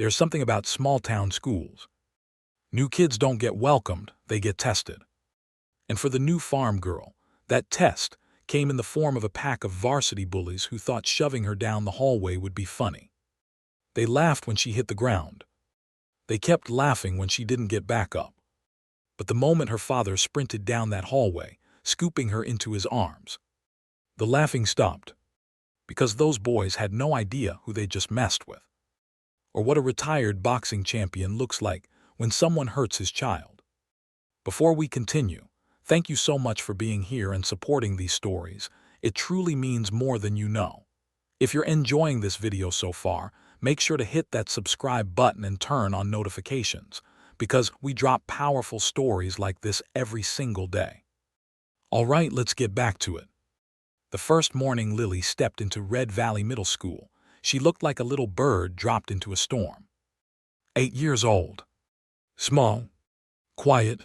There's something about small-town schools. New kids don't get welcomed, they get tested. And for the new farm girl, that test came in the form of a pack of varsity bullies who thought shoving her down the hallway would be funny. They laughed when she hit the ground. They kept laughing when she didn't get back up. But the moment her father sprinted down that hallway, scooping her into his arms, the laughing stopped. Because those boys had no idea who they just messed with, or what a retired boxing champion looks like when someone hurts his child. Before we continue, thank you so much for being here and supporting these stories. It truly means more than you know. If you're enjoying this video so far, make sure to hit that subscribe button and turn on notifications, because we drop powerful stories like this every single day. All right, let's get back to it. The first morning Lily stepped into Red Valley Middle School, she looked like a little bird dropped into a storm. 8 years old. Small. Quiet.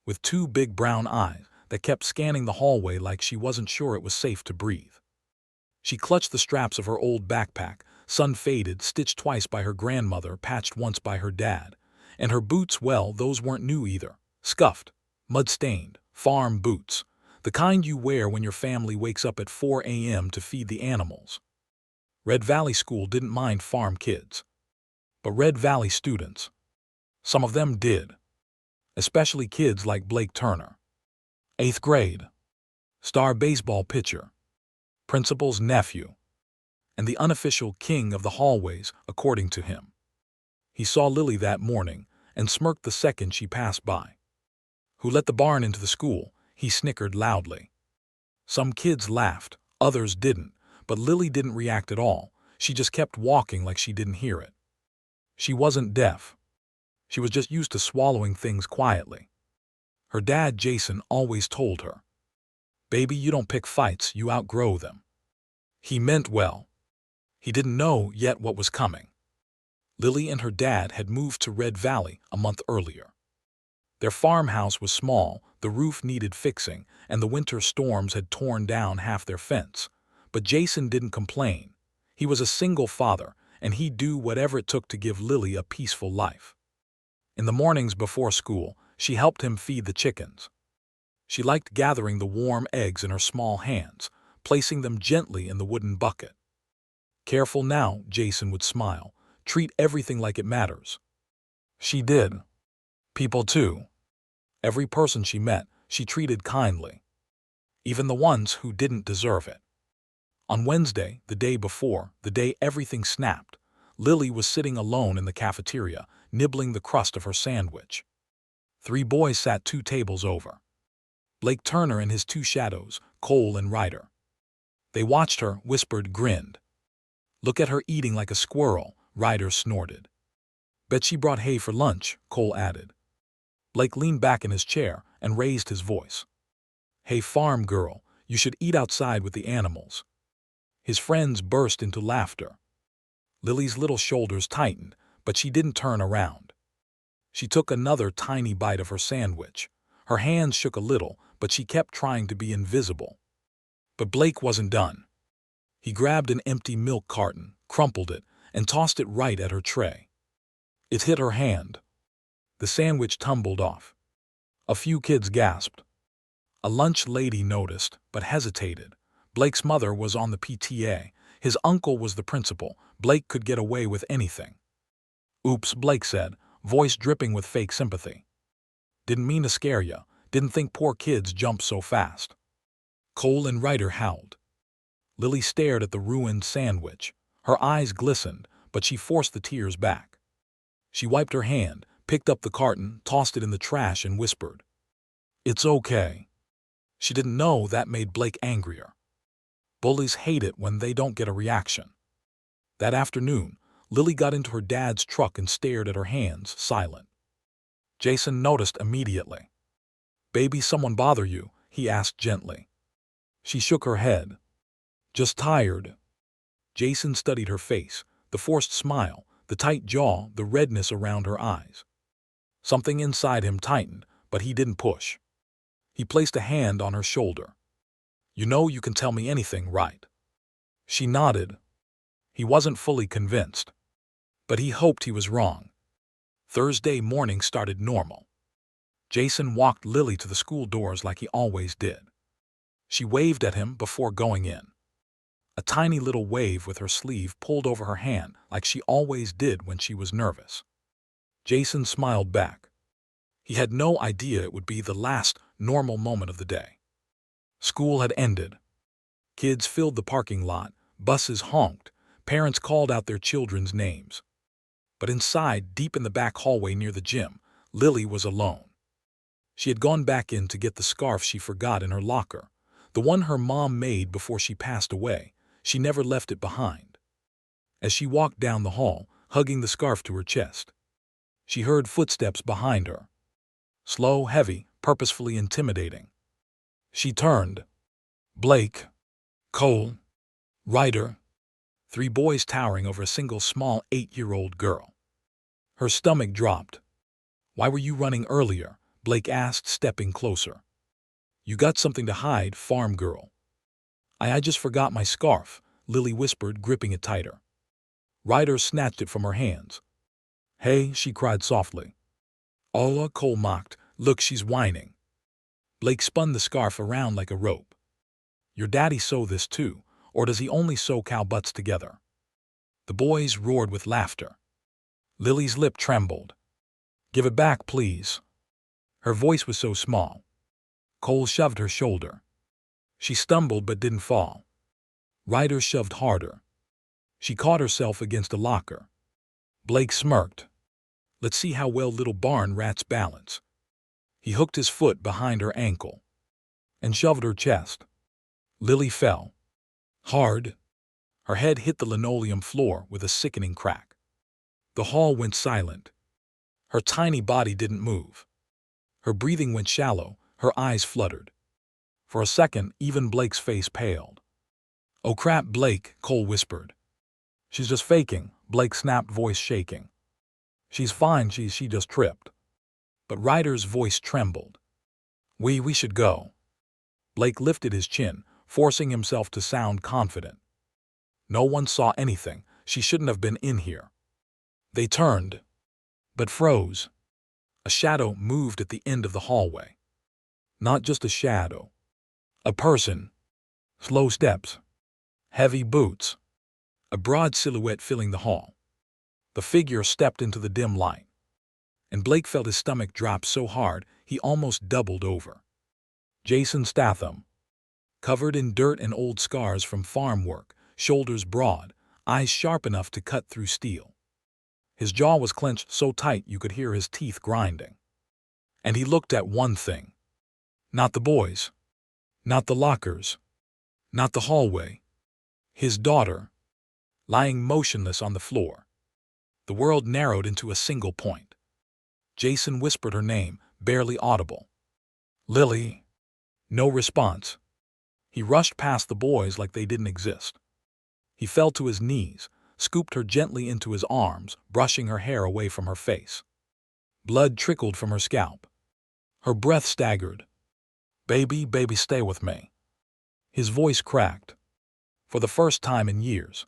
With 2 big brown eyes that kept scanning the hallway like she wasn't sure it was safe to breathe. She clutched the straps of her old backpack, sun-faded, stitched twice by her grandmother, patched once by her dad. And her boots, well, those weren't new either. Scuffed, mud-stained, farm boots. The kind you wear when your family wakes up at 4 a.m. to feed the animals. Red Valley School didn't mind farm kids. But Red Valley students, some of them did. Especially kids like Blake Turner. 8th grade. Star baseball pitcher. Principal's nephew. And the unofficial king of the hallways, according to him. He saw Lily that morning and smirked the second she passed by. Who let the barn into the school? He snickered loudly. Some kids laughed, others didn't, but Lily didn't react at all. She just kept walking like she didn't hear it. She wasn't deaf. She was just used to swallowing things quietly. Her dad, Jason, always told her, "Baby, you don't pick fights, you outgrow them." He meant well. He didn't know yet what was coming. Lily and her dad had moved to Red Valley a month earlier. Their farmhouse was small, the roof needed fixing, and the winter storms had torn down half their fence. But Jason didn't complain. He was a single father, and he'd do whatever it took to give Lily a peaceful life. In the mornings before school, she helped him feed the chickens. She liked gathering the warm eggs in her small hands, placing them gently in the wooden bucket. "Careful now," Jason would smile. "Treat everything like it matters." She did. People too. Every person she met, she treated kindly. Even the ones who didn't deserve it. On Wednesday, the day before, the day everything snapped, Lily was sitting alone in the cafeteria, nibbling the crust of her sandwich. 3 boys sat 2 tables over. Blake Turner and his 2 shadows, Cole and Ryder. They watched her, whispered, grinned. "Look at her eating like a squirrel," Ryder snorted. "Bet she brought hay for lunch," Cole added. Blake leaned back in his chair and raised his voice. "Hey, farm girl, you should eat outside with the animals." His friends burst into laughter. Lily's little shoulders tightened, but she didn't turn around. She took another tiny bite of her sandwich. Her hands shook a little, but she kept trying to be invisible. But Blake wasn't done. He grabbed an empty milk carton, crumpled it, and tossed it right at her tray. It hit her hand. The sandwich tumbled off. A few kids gasped. A lunch lady noticed, but hesitated. Blake's mother was on the PTA. His uncle was the principal. Blake could get away with anything. "Oops," Blake said, voice dripping with fake sympathy. "Didn't mean to scare ya. Didn't think poor kids jump so fast." Cole and Ryder howled. Lily stared at the ruined sandwich. Her eyes glistened, but she forced the tears back. She wiped her hand, picked up the carton, tossed it in the trash, and whispered, "It's okay." She didn't know that made Blake angrier. Bullies hate it when they don't get a reaction. That afternoon, Lily got into her dad's truck and stared at her hands, silent. Jason noticed immediately. "Baby, someone bother you?" he asked gently. She shook her head. "Just tired." Jason studied her face, the forced smile, the tight jaw, the redness around her eyes. Something inside him tightened, but he didn't push. He placed a hand on her shoulder. "You know you can tell me anything, right?" She nodded. He wasn't fully convinced. But he hoped he was wrong. Thursday morning started normal. Jason walked Lily to the school doors like he always did. She waved at him before going in. A tiny little wave with her sleeve pulled over her hand like she always did when she was nervous. Jason smiled back. He had no idea it would be the last normal moment of the day. School had ended. Kids filled the parking lot, buses honked, parents called out their children's names. But inside, deep in the back hallway near the gym, Lily was alone. She had gone back in to get the scarf she forgot in her locker, the one her mom made before she passed away. She never left it behind. As she walked down the hall, hugging the scarf to her chest, she heard footsteps behind her. Slow, heavy, purposefully intimidating. She turned. Blake, Cole, Ryder, 3 boys towering over a single small 8-year-old girl. Her stomach dropped. "Why were you running earlier?" Blake asked, stepping closer. "You got something to hide, farm girl." I just forgot my scarf," Lily whispered, gripping it tighter. Ryder snatched it from her hands. "Hey," she cried softly. "Ola," Cole mocked. "Look, she's whining." Blake spun the scarf around like a rope. "Your daddy sew this too, or does he only sew cow butts together?" The boys roared with laughter. Lily's lip trembled. "Give it back, please." Her voice was so small. Cole shoved her shoulder. She stumbled but didn't fall. Ryder shoved harder. She caught herself against a locker. Blake smirked. "Let's see how well little barn rats balance." He hooked his foot behind her ankle and shoved her chest. Lily fell. Hard. Her head hit the linoleum floor with a sickening crack. The hall went silent. Her tiny body didn't move. Her breathing went shallow, her eyes fluttered. For a second, even Blake's face paled. "Oh crap, Blake," Cole whispered. "She's just faking," Blake snapped, voice shaking. "She's fine, she just tripped." But Ryder's voice trembled. We should go." Blake lifted his chin, forcing himself to sound confident. "No one saw anything. She shouldn't have been in here." They turned, but froze. A shadow moved at the end of the hallway. Not just a shadow. A person. Slow steps. Heavy boots. A broad silhouette filling the hall. The figure stepped into the dim light. And Blake felt his stomach drop so hard he almost doubled over. Jasonstatham. Covered in dirt and old scars from farm work, shoulders broad, eyes sharp enough to cut through steel. His jaw was clenched so tight you could hear his teeth grinding. And he looked at one thing. Not the boys. Not the lockers. Not the hallway. His daughter, lying motionless on the floor. The world narrowed into a single point. Jason whispered her name, barely audible. "Lily." No response. He rushed past the boys like they didn't exist. He fell to his knees, scooped her gently into his arms, brushing her hair away from her face. Blood trickled from her scalp. Her breath staggered. Baby, stay with me." His voice cracked. For the first time in years.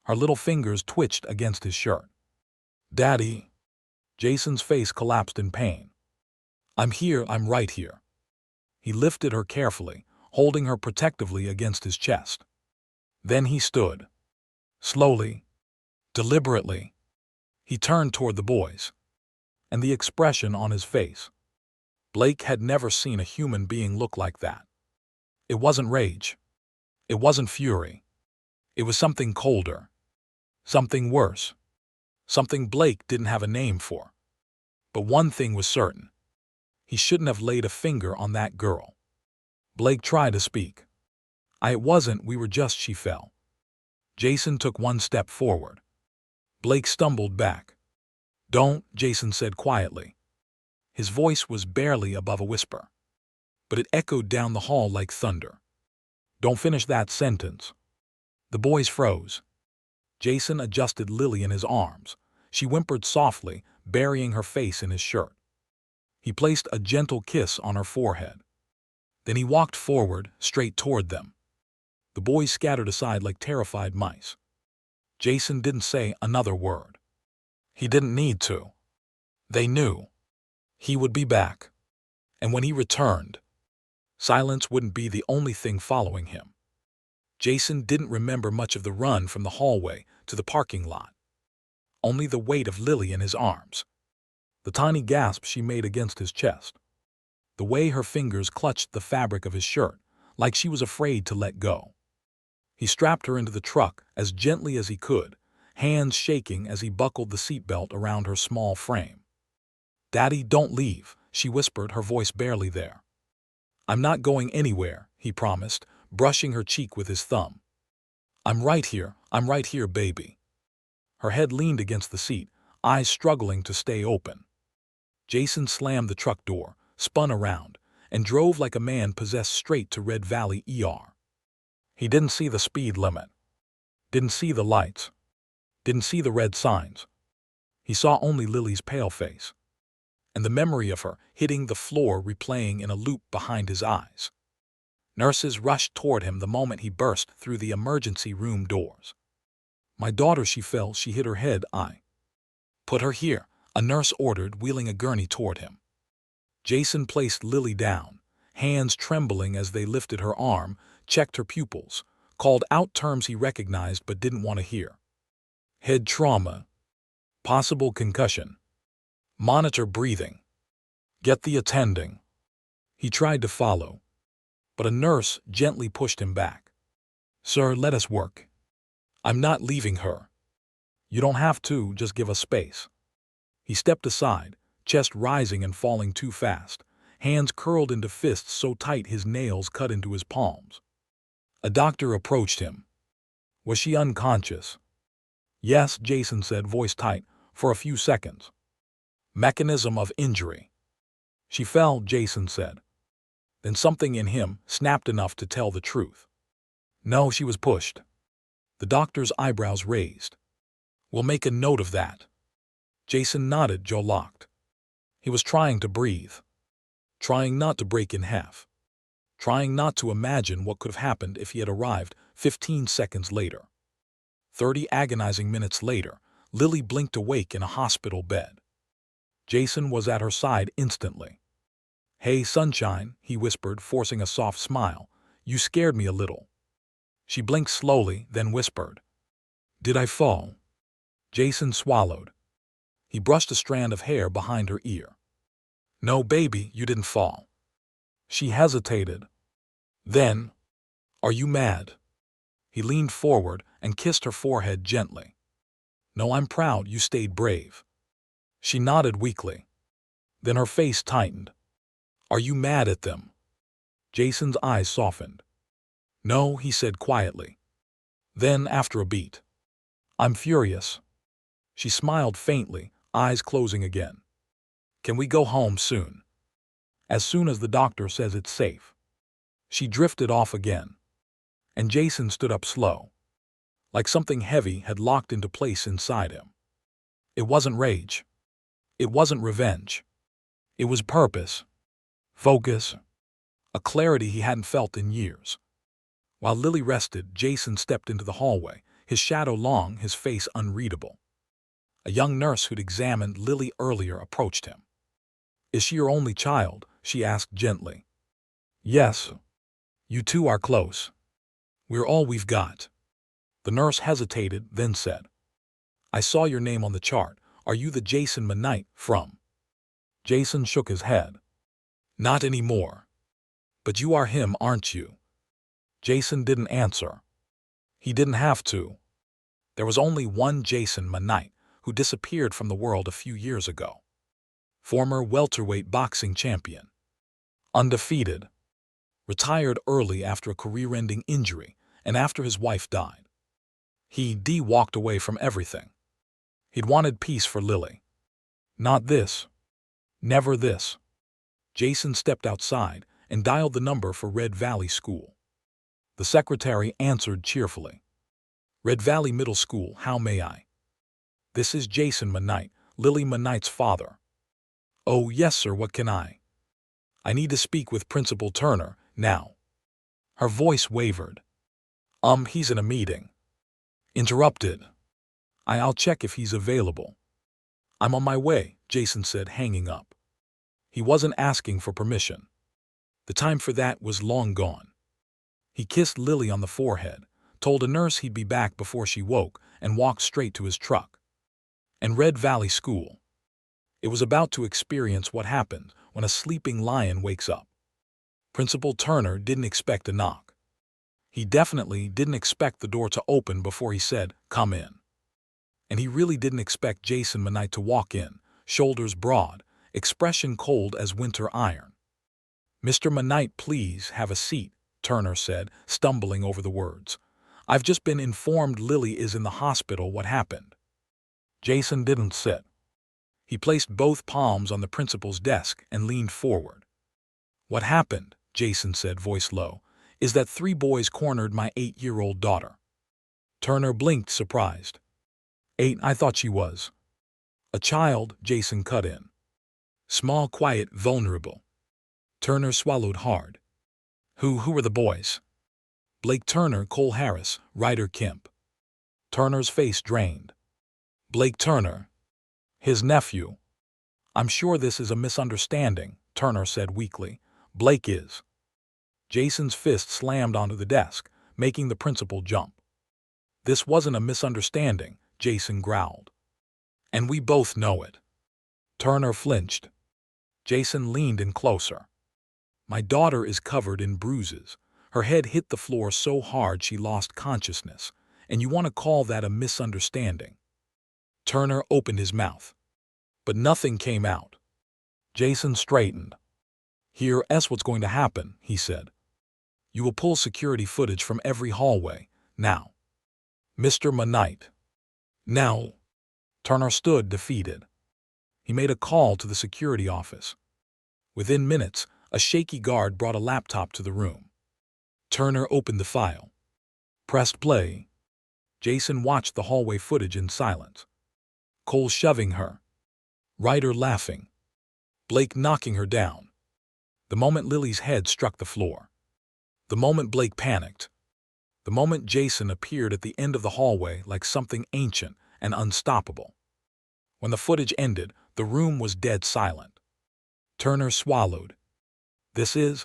Her little fingers twitched against his shirt. "Daddy." Jason's face collapsed in pain. "I'm here, I'm right here." He lifted her carefully, holding her protectively against his chest. Then he stood. Slowly, deliberately, he turned toward the boys. And the expression on his face. Blake had never seen a human being look like that. It wasn't rage. It wasn't fury. It was something colder. Something worse. Something Blake didn't have a name for. But one thing was certain. He shouldn't have laid a finger on that girl. Blake tried to speak. It wasn't, we were just, she fell. Jason took one step forward. Blake stumbled back. "Don't," Jason said quietly. His voice was barely above a whisper. But it echoed down the hall like thunder. "Don't finish that sentence." The boys froze. Jason adjusted Lily in his arms. She whimpered softly, burying her face in his shirt. He placed a gentle kiss on her forehead. Then he walked forward, straight toward them. The boys scattered aside like terrified mice. Jason didn't say another word. He didn't need to. They knew. He would be back. And when he returned, silence wouldn't be the only thing following him. Jason didn't remember much of the run from the hallway to the parking lot. Only the weight of Lily in his arms. The tiny gasp she made against his chest. The way her fingers clutched the fabric of his shirt, like she was afraid to let go. He strapped her into the truck as gently as he could, hands shaking as he buckled the seatbelt around her small frame. "Daddy, don't leave," she whispered, her voice barely there. "I'm not going anywhere," he promised, brushing her cheek with his thumb. I'm right here, baby." Her head leaned against the seat, eyes struggling to stay open. Jason slammed the truck door, spun around, and drove like a man possessed straight to Red Valley ER. He didn't see the speed limit. Didn't see the lights. Didn't see the red signs. He saw only Lily's pale face, and the memory of her hitting the floor replaying in a loop behind his eyes. Nurses rushed toward him the moment he burst through the emergency room doors. "My daughter," she fell, she hit her head. "I put her here," a nurse ordered, wheeling a gurney toward him. Jason placed Lily down, hands trembling as they lifted her arm, checked her pupils, called out terms he recognized but didn't want to hear. Head trauma. Possible concussion. Monitor breathing. Get the attending. He tried to follow, but a nurse gently pushed him back. "Sir, let us work. I'm not leaving her." "You don't have to, just give us space." He stepped aside, chest rising and falling too fast, hands curled into fists so tight his nails cut into his palms. A doctor approached him. "Was she unconscious?" "Yes," Jason said, voice tight, "for a few seconds." "Mechanism of injury?" "She fell," Jason said. Then something in him snapped enough to tell the truth. "No, she was pushed." The doctor's eyebrows raised. "We'll make a note of that." Jason nodded, jaw locked. He was trying to breathe. Trying not to break in half. Trying not to imagine what could have happened if he had arrived 15 seconds later. 30 agonizing minutes later, Lily blinked awake in a hospital bed. Jason was at her side instantly. "Hey, sunshine," he whispered, forcing a soft smile. "You scared me a little." She blinked slowly, then whispered, "Did I fall?" Jason swallowed. He brushed a strand of hair behind her ear. "No, baby, you didn't fall." She hesitated. Then, "Are you mad?" He leaned forward and kissed her forehead gently. "No, I'm proud you stayed brave." She nodded weakly. Then her face tightened. "Are you mad at them?" Jason's eyes softened. "No," he said quietly. Then, after a beat, "I'm furious." She smiled faintly, eyes closing again. "Can we go home soon?" "As soon as the doctor says it's safe." She drifted off again. And Jason stood up slow. Like something heavy had locked into place inside him. It wasn't rage. It wasn't revenge. It was purpose. Focus. A clarity he hadn't felt in years. While Lily rested, Jason stepped into the hallway, his shadow long, his face unreadable. A young nurse who'd examined Lily earlier approached him. "Is she your only child?" she asked gently. "Yes." "You two are close." "We're all we've got." The nurse hesitated, then said, "I saw your name on the chart. Are you the Jason Knight from?" Jason shook his head. "Not anymore." "But you are him, aren't you?" Jason didn't answer. He didn't have to. There was only one Jason Knight, who disappeared from the world a few years ago. Former welterweight boxing champion. Undefeated. Retired early after a career-ending injury and after his wife died. He walked away from everything. He'd wanted peace for Lily. Not this. Never this. Jason stepped outside and dialed the number for Red Valley School. The secretary answered cheerfully. "Red Valley Middle School, how may I?" "This is Jason Knight, Lily Knight's father." "Oh, yes, sir, what can I?" "I need to speak with Principal Turner, now." Her voice wavered. He's in a meeting." Interrupted. "I'll check if he's available." "I'm on my way," Jason said, hanging up. He wasn't asking for permission. The time for that was long gone. He kissed Lily on the forehead, told a nurse he'd be back before she woke, and walked straight to his truck. And Red Valley School. It was about to experience what happened when a sleeping lion wakes up. Principal Turner didn't expect a knock. He definitely didn't expect the door to open before he said, "Come in." And he really didn't expect Jason Mennite to walk in, shoulders broad, expression cold as winter iron. "Mr. Mennite, please have a seat," Turner said, stumbling over the words. "I've just been informed Lily is in the hospital. What happened?" Jason didn't sit. He placed both palms on the principal's desk and leaned forward. "What happened," Jason said, voice low, "is that 3 boys cornered my 8-year-old daughter." Turner blinked, surprised. 8, I thought she was a child," Jason cut in. "Small, quiet, vulnerable." Turner swallowed hard. Who were the boys?" "Blake Turner, Cole Harris, Ryder Kemp." Turner's face drained. "Blake Turner? His nephew?" "I'm sure this is a misunderstanding," Turner said weakly. "Blake is." Jason's fist slammed onto the desk, making the principal jump. "This wasn't a misunderstanding," Jason growled. "And we both know it." Turner flinched. Jason leaned in closer. "My daughter is covered in bruises. Her head hit the floor so hard she lost consciousness. And you want to call that a misunderstanding?" Turner opened his mouth. But nothing came out. Jason straightened. "Here's what's going to happen," he said. "You will pull security footage from every hallway, now." "Mr. Mennite." "Now." Turner stood defeated. He made a call to the security office. Within minutes, a shaky guard brought a laptop to the room. Turner opened the file. Pressed play. Jason watched the hallway footage in silence. Cole shoving her. Ryder laughing. Blake knocking her down. The moment Lily's head struck the floor. The moment Blake panicked. The moment Jason appeared at the end of the hallway like something ancient and unstoppable. When the footage ended, the room was dead silent. Turner swallowed. This is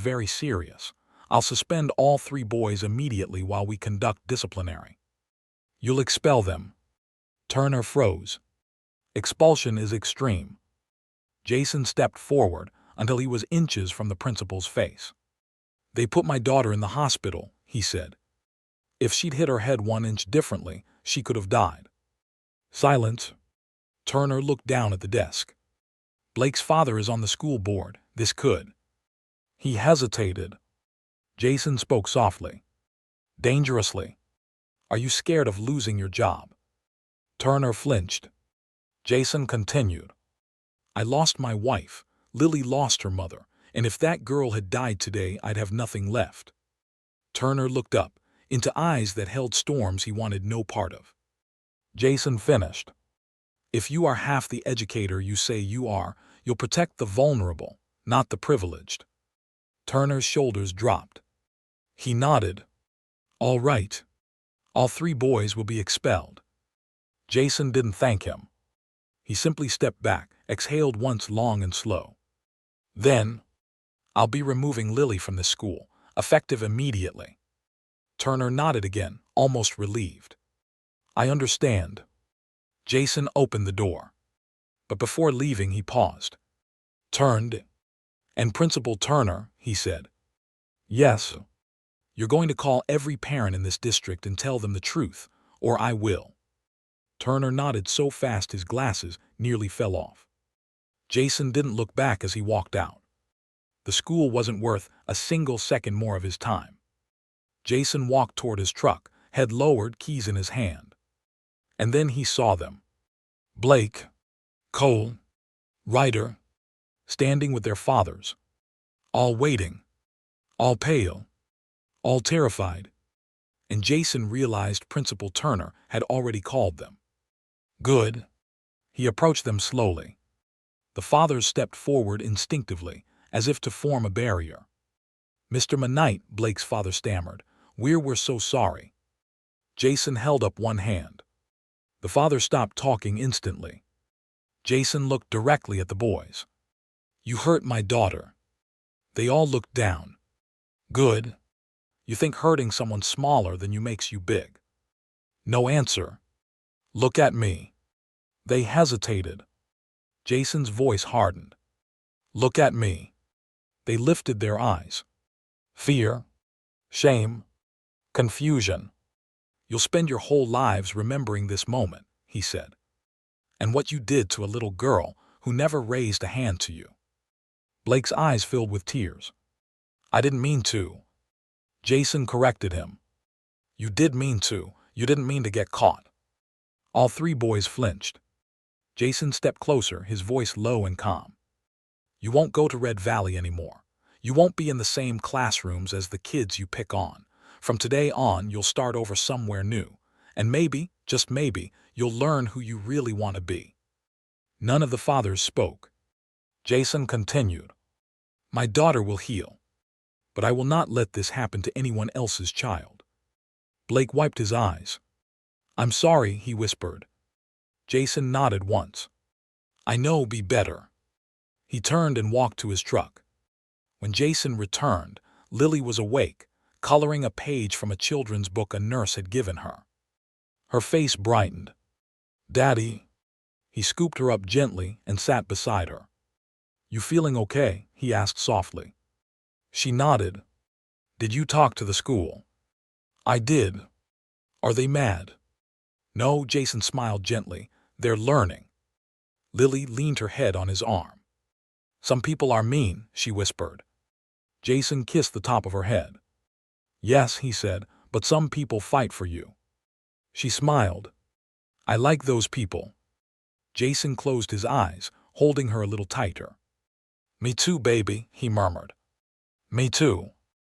very serious. I'll suspend all 3 boys immediately while we conduct disciplinary." "You'll expel them." Turner froze. "Expulsion is extreme." Jason stepped forward until he was inches from the principal's face. "They put my daughter in the hospital," he said. "If she'd hit her head 1 inch differently, she could have died." Silence. Turner looked down at the desk. "Blake's father is on the school board. This could." He hesitated. Jason spoke softly. "Dangerously. Are you scared of losing your job?" Turner flinched. Jason continued. "I lost my wife. Lily lost her mother. And if that girl had died today, I'd have nothing left." Turner looked up, into eyes that held storms he wanted no part of. Jason finished. "If you are half the educator you say you are, you'll protect the vulnerable, not the privileged." Turner's shoulders dropped. He nodded. "All right. All 3 boys will be expelled." Jason didn't thank him. He simply stepped back, exhaled once long and slow. "Then, I'll be removing Lily from this school, effective immediately." Turner nodded again, almost relieved. "I understand." Jason opened the door. But before leaving, he paused. Turned. "And Principal Turner," he said. "Yes." "You're going to call every parent in this district and tell them the truth, or I will." Turner nodded so fast his glasses nearly fell off. Jason didn't look back as he walked out. The school wasn't worth a single second more of his time. Jason walked toward his truck, head lowered, keys in his hand. And then he saw them. Blake, Cole, Ryder, standing with their fathers. All waiting. All pale. All terrified. And Jason realized Principal Turner had already called them. "Good." He approached them slowly. The fathers stepped forward instinctively, as if to form a barrier. "Mr. Mennite," Blake's father stammered, we're so sorry." Jason held up one hand. The father stopped talking instantly. Jason looked directly at the boys. You hurt my daughter. They all looked down. Good. You think hurting someone smaller than you makes you big. No answer. Look at me. They hesitated. Jason's voice hardened. Look at me. They lifted their eyes. Fear, shame, confusion. You'll spend your whole lives remembering this moment, he said. And what you did to a little girl who never raised a hand to you. Blake's eyes filled with tears. I didn't mean to. Jason corrected him. You did mean to. You didn't mean to get caught. All three boys flinched. Jason stepped closer, his voice low and calm. You won't go to Red Valley anymore. You won't be in the same classrooms as the kids you pick on. From today on, you'll start over somewhere new. And maybe, just maybe, you'll learn who you really want to be. None of the fathers spoke. Jason continued. My daughter will heal. But I will not let this happen to anyone else's child. Blake wiped his eyes. I'm sorry, he whispered. Jason nodded once. I know, be better. He turned and walked to his truck. When Jason returned, Lily was awake, coloring a page from a children's book a nurse had given her. Her face brightened. Daddy. He scooped her up gently and sat beside her. You feeling okay? He asked softly. She nodded. Did you talk to the school? I did. Are they mad? No, Jason smiled gently. They're learning. Lily leaned her head on his arm. Some people are mean, she whispered. Jason kissed the top of her head. Yes, he said, but some people fight for you. She smiled. I like those people. Jason closed his eyes, holding her a little tighter. Me too, baby, he murmured. Me too.